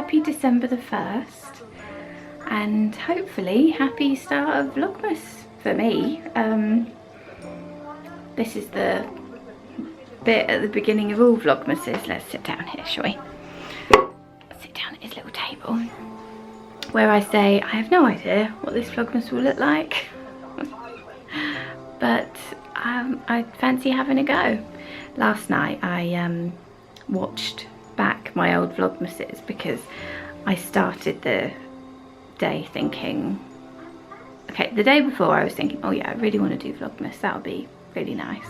happy December the 1st, and hopefully happy start of Vlogmas for me. This is the bit at the beginning of all Vlogmases. Let's sit down here, shall we? Sit down at his little table, where I say I have no idea what this Vlogmas will look like, but I fancy having a go. Last night I watched back my old Vlogmases because I started the day thinking, okay, the day before I was thinking, oh yeah, I really want to do Vlogmas, that would be really nice.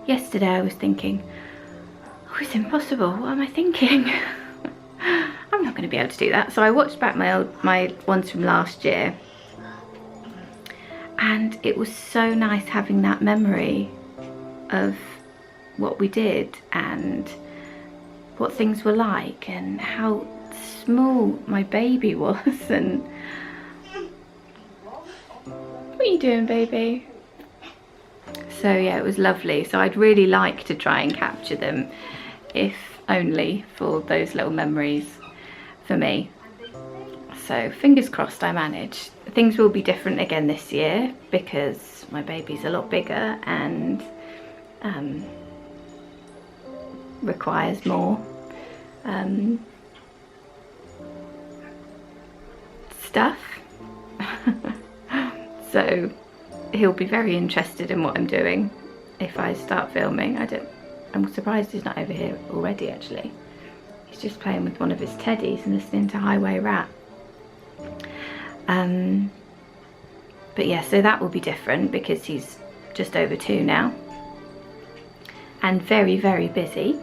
Yesterday I was thinking, oh, it's impossible, what am I thinking? I'm not going to be able to do that. So I watched back my ones from last year, and it was so nice having that memory of what we did and what things were like and how small my baby was. And what are you doing, baby? So yeah, it was lovely. So I'd really like to try and capture them, if only for those little memories for me. So fingers crossed I manage. Things will be different again this year because my baby's a lot bigger and requires more stuff. So he'll be very interested in what I'm doing if I start filming. I'm surprised he's not over here already actually. He's just playing with one of his teddies and listening to Highway Rat. But yeah, so that will be different because he's just over 2 now and very, very busy.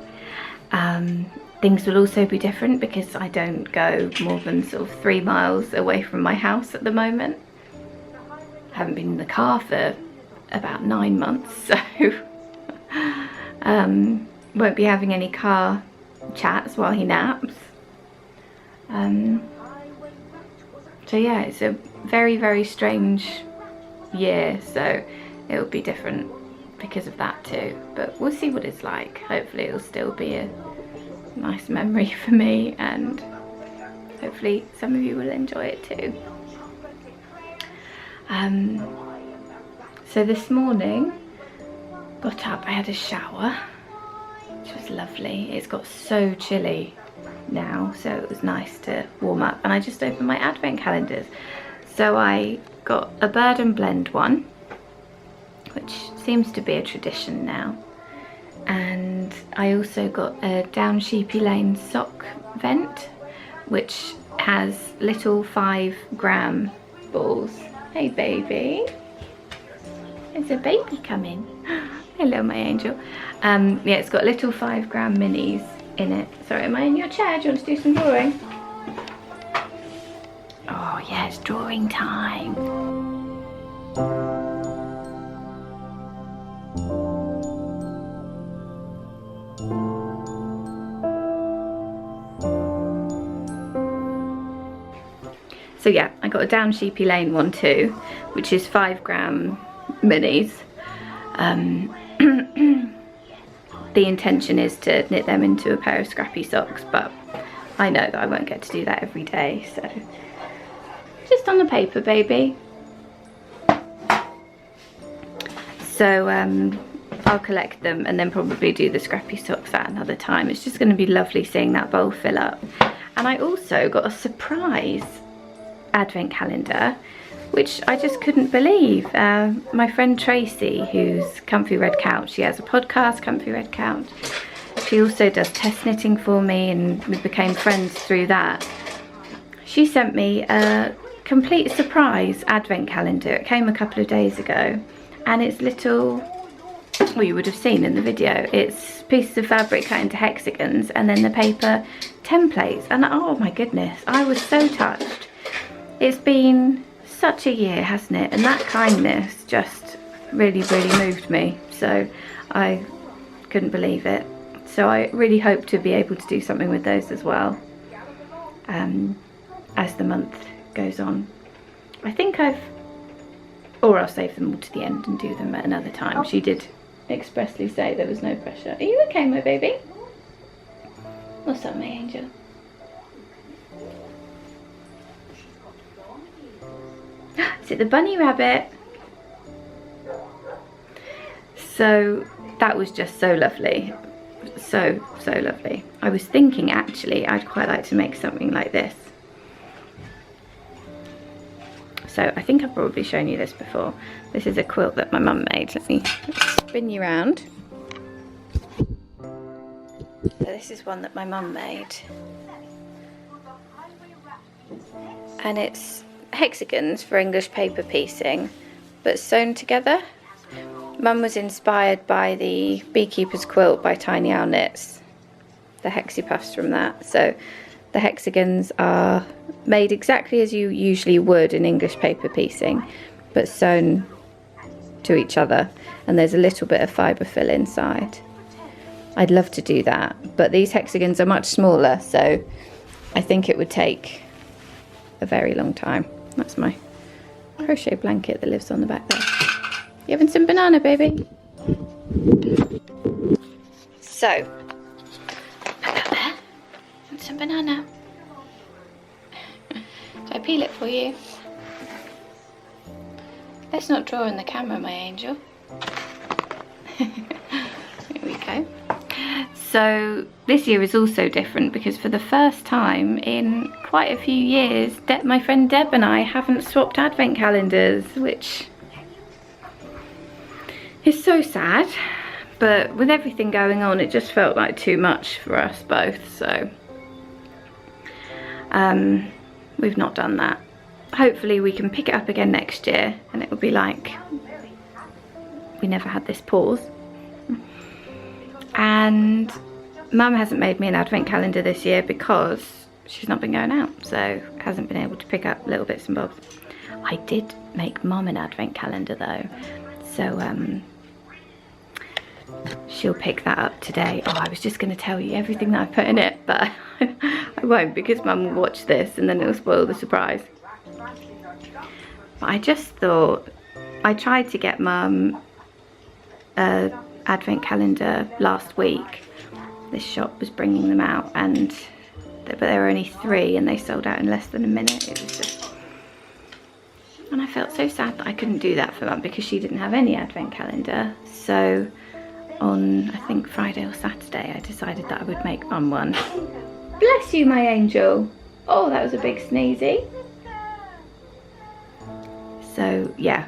Things will also be different because I don't go more than sort of 3 miles away from my house at the moment. I haven't been in the car for about 9 months, so won't be having any car chats while he naps. So yeah, it's a very, very strange year, so it'll be different because of that too, but we'll see what it's like. Hopefully it'll still be a nice memory for me, and hopefully some of you will enjoy it too. So this morning, got up, I had a shower, which was lovely. It's got so chilly now, so it was nice to warm up, and I just opened my advent calendars. So I got a bird and blend one, which seems to be a tradition now, and I also got a Down Sheepy Lane sock vent, which has little 5-gram balls. Hey baby, there's a baby coming. Hello my angel. Yeah, it's got little 5-gram minis in it. Sorry, am I in your chair? Do you want to do some drawing? Oh yeah, it's drawing time. So yeah, I got a Down Sheepy Lane one too, which is 5-gram minis. The intention is to knit them into a pair of scrappy socks, but I know that I won't get to do that every day, so just on the paper, baby. So I'll collect them and then probably do the scrappy socks at another time. It's just going to be lovely seeing that bowl fill up. And I also got a surprise advent calendar, which I just couldn't believe. My friend Tracy, who's Comfy Red Couch, she has a podcast, Comfy Red Couch. She also does test knitting for me, and we became friends through that. She sent me a complete surprise advent calendar. It came a couple of days ago, and it's little, well, you would have seen in the video, it's pieces of fabric cut into hexagons and then the paper templates, and oh my goodness, I was so touched. It's been such a year, hasn't it? And that kindness just really, really moved me. So I couldn't believe it. So I really hope to be able to do something with those as well as the month goes on. I think or I'll save them all to the end and do them at another time. She did expressly say there was no pressure. Are you okay, my baby? What's up, my angel? Is it the bunny rabbit? So that was just so lovely. So lovely. I was thinking actually I'd quite like to make something like this. So I think I've probably shown you this before. This is a quilt that my mum made. Let me spin you around. So this is one that my mum made. And it's hexagons for English paper piecing, but sewn together. Mum was inspired by the Beekeeper's Quilt by Tiny Owl Knits, the hexie puffs from that. So the hexagons are made exactly as you usually would in English paper piecing, but sewn to each other, and there's a little bit of fibre fill inside. I'd love to do that, but these hexagons are much smaller, so I think it would take a very long time. That's my crochet blanket that lives on the back there. You having some banana, baby? So, put that there. Want some banana? Do I peel it for you? Let's not draw in the camera, my angel. Here we go. So this year is also different because for the first time in quite a few years, my friend Deb and I haven't swapped advent calendars, which is so sad. But with everything going on, it just felt like too much for us both. So we've not done that. Hopefully we can pick it up again next year and it will be like we never had this pause. And Mum hasn't made me an advent calendar this year because she's not been going out, so hasn't been able to pick up little bits and bobs. I did make Mum an advent calendar though, so she'll pick that up today. Oh, I was just going to tell you everything that I put in it, but I won't because Mum will watch this and then it'll spoil the surprise. But I just thought, I tried to get Mum a advent calendar last week. This shop was bringing them out, but there were only 3 and they sold out in less than a minute. It was just, and I felt so sad that I couldn't do that for Mum because she didn't have any advent calendar. So on, I think Friday or Saturday, I decided that I would make Mum one. Bless you, my angel. Oh, that was a big sneezy. So yeah,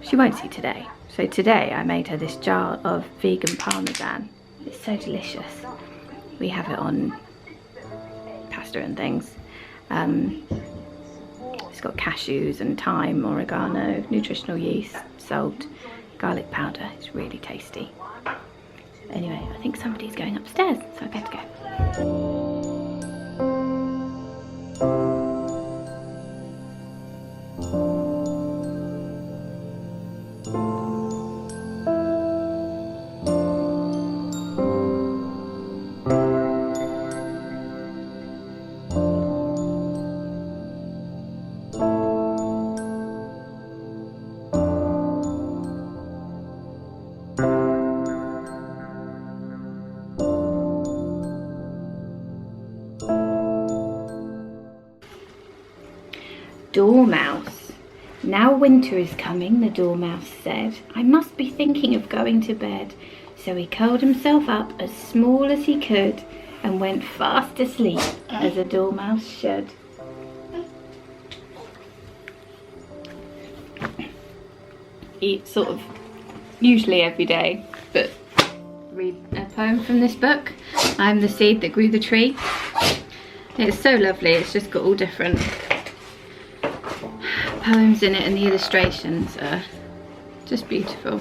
she won't see today. So today I made her this jar of vegan parmesan. It's so delicious. We have it on pasta and things. It's got cashews and thyme, oregano, nutritional yeast, salt, garlic powder. It's really tasty. Anyway, I think somebody's going upstairs, so I better go. Dormouse. Now winter is coming, the dormouse said. I must be thinking of going to bed. So he curled himself up as small as he could and went fast asleep, as a dormouse should. Eat sort of usually every day, but read a poem from this book. I'm the seed that grew the tree. It's so lovely. It's just got all different poems in it, and the illustrations are just beautiful.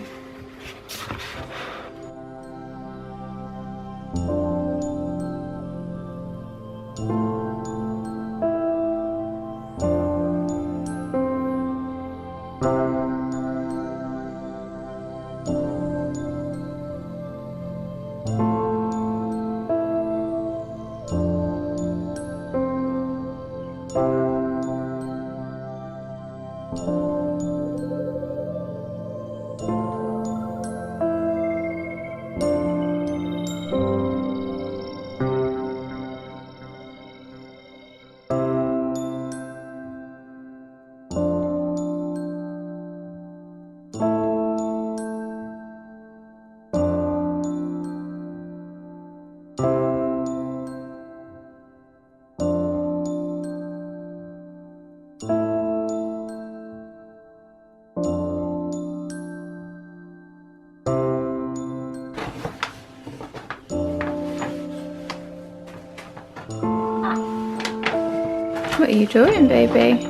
What are you drawing, baby?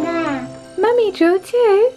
Nah. Mummy drew too.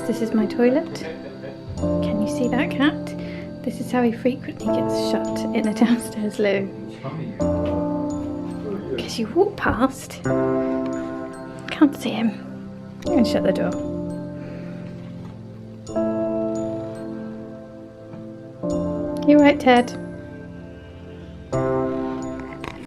This is my toilet. Can you see that cat? This is how he frequently gets shut in a downstairs loo. Because you walk past, can't see him, and shut the door. You right, Ted?